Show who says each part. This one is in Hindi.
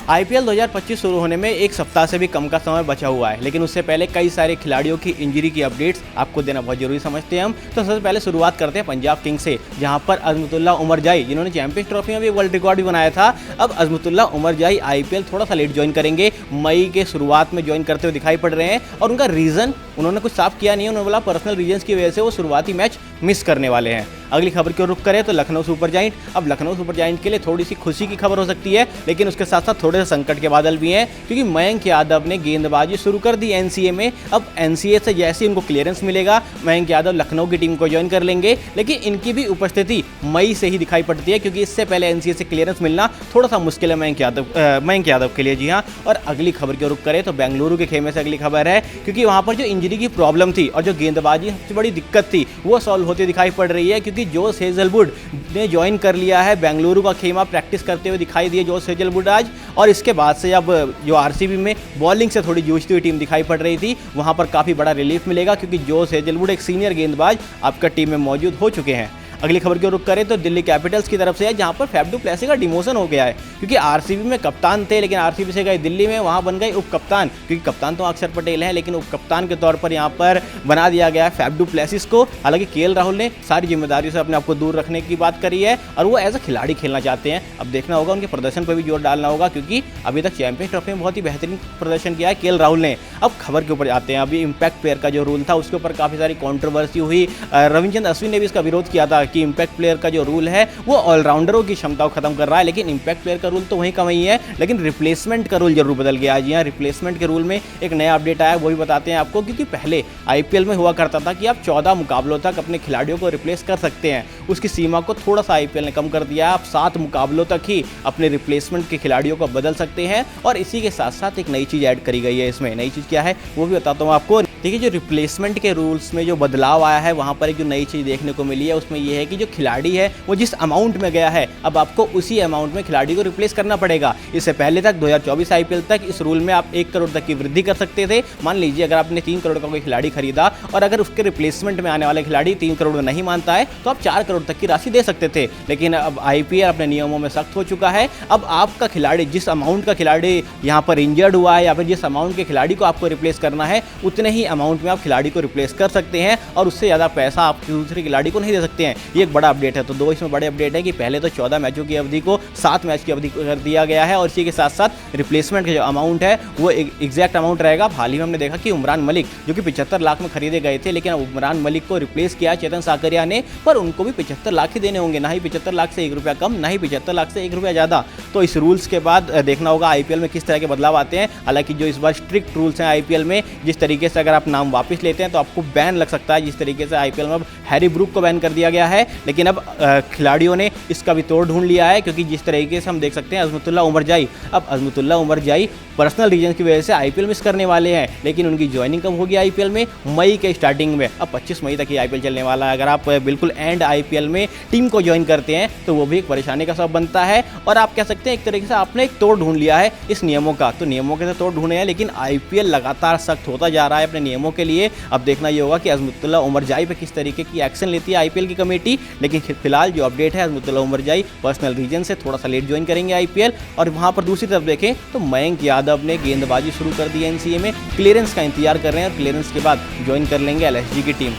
Speaker 1: आईपीएल 2025 शुरू होने में एक सप्ताह से भी कम का समय बचा हुआ है, लेकिन उससे पहले कई सारे खिलाड़ियों की इंजरी की अपडेट्स आपको देना बहुत जरूरी समझते हैं हम। तो सबसे पहले शुरुआत करते हैं पंजाब किंग्स से, जहां पर अजमतुल्लाह उमर जाई, जिन्होंने चैंपियंस ट्रॉफी में भी वर्ल्ड रिकॉर्ड भी बनाया था, अब अजमतुल्लाह उमर जाई आईपीएल थोड़ा सा लेट ज्वाइन करेंगे। मई के शुरुआत में ज्वाइन करते हुए दिखाई पड़ रहे हैं और उनका रीज़न उन्होंने कुछ साफ किया नहीं है। उन्होंने बोला पर्सनल रीजन्स की वजह से वो शुरुआती मैच मिस करने वाले हैं। अगली खबर की रुख करें तो लखनऊ सुपर जायंट। अब लखनऊ सुपर जायंट के लिए थोड़ी सी खुशी की खबर हो सकती है, लेकिन उसके साथ साथ थोड़े से संकट के बादल भी हैं, क्योंकि मयंक यादव ने गेंदबाजी शुरू कर दी एनसीए में। अब एनसीए से जैसे उनको क्लियरेंस मिलेगा, मयंक यादव लखनऊ की टीम को ज्वाइन कर लेंगे, लेकिन इनकी भी उपस्थिति मई से ही दिखाई पड़ती है, क्योंकि इससे पहले एनसीए से क्लियरेंस मिलना थोड़ा सा मुश्किल है मयंक यादव के लिए। जी हाँ। और अगली खबर की रुख करें तो बेंगलुरु के खेमे से अगली खबर है, क्योंकि वहाँ पर जो इंजरी की प्रॉब्लम थी और जो गेंदबाजी सबसे बड़ी दिक्कत थी वो सॉल्व होती दिखाई पड़ रही है, क्योंकि जोश हेजलवुड ने ज्वाइन कर लिया है बेंगलुरु का खेमा। प्रैक्टिस करते हुए दिखाई दिए जोश हेजलवुड आज। और इसके बाद से अब जो आरसीबी में बॉलिंग से थोड़ी जूझती हुई टीम दिखाई पड़ रही थी, वहां पर काफ़ी बड़ा रिलीफ मिलेगा, क्योंकि जोश हेजलवुड एक सीनियर गेंदबाज आपका टीम में मौजूद हो चुके हैं। अगली खबर की रुख करें तो दिल्ली कैपिटल्स की तरफ से है, जहां पर फैफ डू प्लेसी का डिमोशन हो गया है, क्योंकि आरसीबी में कप्तान थे, लेकिन आरसीबी से गए दिल्ली में, वहां बन गए उप कप्तान, क्योंकि कप्तान तो अक्षर पटेल हैं, लेकिन उप कप्तान के तौर पर यहां पर बना दिया गया है फैफ डू प्लेसिस को। हालांकि केएल राहुल ने सारी जिम्मेदारियों से अपने आप को दूर रखने की बात करी है और वो एज अ खिलाड़ी खेलना चाहते हैं। अब देखना होगा, उनके प्रदर्शन पर भी जोर डालना होगा, क्योंकि अभी तक चैंपियंस ट्रॉफी में बहुत ही बेहतरीन प्रदर्शन किया है केएल राहुल ने। अब खबर के ऊपर आते हैं। अभी इंपैक्ट प्लेयर का जो रूल था उसके ऊपर काफ़ी सारी कॉन्ट्रोवर्सी हुई। रविचंद्र अश्विन ने भी इसका विरोध किया था कि इंपैक्ट प्लेयर का जो रूल है वो ऑलराउंडरों की क्षमता को खत्म कर रहा है, लेकिन इंपैक्ट प्लेयर का रूल तो वहीं का वहीं है, लेकिन रिप्लेसमेंट का रूल जरूर बदल गया है। जी हाँ, रिप्लेसमेंट के रूल में एक नया अपडेट आया, वो भी बताते हैं आपको। क्योंकि पहले आईपीएल में हुआ करता था कि आप 14 मुकाबलों तक अपने खिलाड़ियों को रिप्लेस कर सकते हैं, उसकी सीमा को थोड़ा सा आईपीएल ने कम कर दिया है। आप 7 मुकाबलों तक ही अपने रिप्लेसमेंट के खिलाड़ियों को बदल सकते हैं। और इसी के साथ साथ एक नई चीज़ ऐड करी गई है इसमें। नई चीज़ क्या है वो भी बताता हूँ आपको। देखिए, जो रिप्लेसमेंट के रूल्स में जो बदलाव आया है, वहाँ पर एक जो नई चीज़ देखने को मिली है उसमें यह है कि जो खिलाड़ी है वो जिस अमाउंट में गया है, अब आपको उसी अमाउंट में खिलाड़ी को रिप्लेस करना पड़ेगा। इससे पहले तक 2024 आईपीएल तक इस रूल में आप 1 करोड़ तक की वृद्धि कर सकते थे। मान लीजिए अगर आपने 3 करोड़ का कोई खिलाड़ी खरीदा और अगर उसके रिप्लेसमेंट में आने वाले खिलाड़ी 3 करोड़ में नहीं मानता है, तो आप 4 करोड़ तक की राशि दे सकते थे। लेकिन अब आईपीएल अपने नियमों में सख्त हो चुका है। अब आपका खिलाड़ी, जिस अमाउंट का खिलाड़ी यहाँ पर इंजर्ड हुआ है या फिर जिस अमाउंट के खिलाड़ी को आपको रिप्लेस करना है, उतने ही अमाउंट में आप खिलाड़ी को रिप्लेस कर सकते हैं और उससे ज़्यादा पैसा आप दूसरे खिलाड़ी को नहीं दे सकते हैं। ये एक बड़ा अपडेट है। तो दो इसमें बड़े अपडेट है कि पहले तो 14 मैचों की अवधि को 7 मैच की अवधि कर दिया गया है, और इसी के साथ साथ रिप्लेसमेंट का जो अमाउंट है वो एग्जैक्ट अमाउंट रहेगा। हाल ही में हमने देखा कि उमरान मलिक जो कि 75 लाख में खरीदे गए थे, लेकिन उमरान मलिक को रिप्लेस किया चेतन साकरिया ने, पर उनको भी 75 लाख ही देने होंगे, ना ही 75 लाख से 1 रुपया कम, ना ही 75 लाख से 1 रुपया ज़्यादा। तो इस रूल्स के बाद देखना होगा आईपीएल में किस तरह के बदलाव आते हैं। हालांकि जो इस बार स्ट्रिक्ट रूल्स हैं आईपीएल में, जिस तरीके से अगर आप नाम वापस लेते हैं तो आपको बैन लग सकता है, जिस तरीके से आईपीएल में अब हैरी ब्रूक को बैन कर दिया गया है। लेकिन अब खिलाड़ियों ने इसका भी तोड़ ढूंढ लिया है, क्योंकि जिस तरीके से हम देख सकते हैं अजमतुल्लाह उमर जाई पर्सनल रीजन की वजह से आईपीएल मिस करने वाले हैं, लेकिन उनकी ज्वाइनिंग कब होगी आईपीएल में? मई के स्टार्टिंग में। अब 25 मई तक ही आईपीएल चलने वाला है। अगर आप बिल्कुल एंड आईपीएल में टीम को ज्वाइन करते हैं तो वो भी एक परेशानी का सबब बनता है। और आप कह सकते हैं एक तरीके से आपने एक तोड़ ढूंढ लिया है इस नियमों का। तो नियमों के तो तोड़ ढूंढे हैं, लेकिन आईपीएल लगातार सख्त होता जा रहा है अपने नियमों के लिए। अब देखना ये होगा कि अजमतुल्लाह उमर जाई पे किस तरीके की एक्शन लेती है आईपीएल की कमेटी। लेकिन फिलहाल जो अपडेट है, अजमतुल्लाह उमर जाई पर्सनल रीजन से थोड़ा सा लेट ज्वाइन करेंगे आईपीएल। और वहां पर दूसरी तरफ देखें तो मयंक यादव ने गेंदबाजी शुरू कर दी एनसीए में, क्लियरेंस का इंतजार कर रहे हैं और क्लियरेंस के बाद ज्वाइन कर लेंगे एलएसजी की टीम।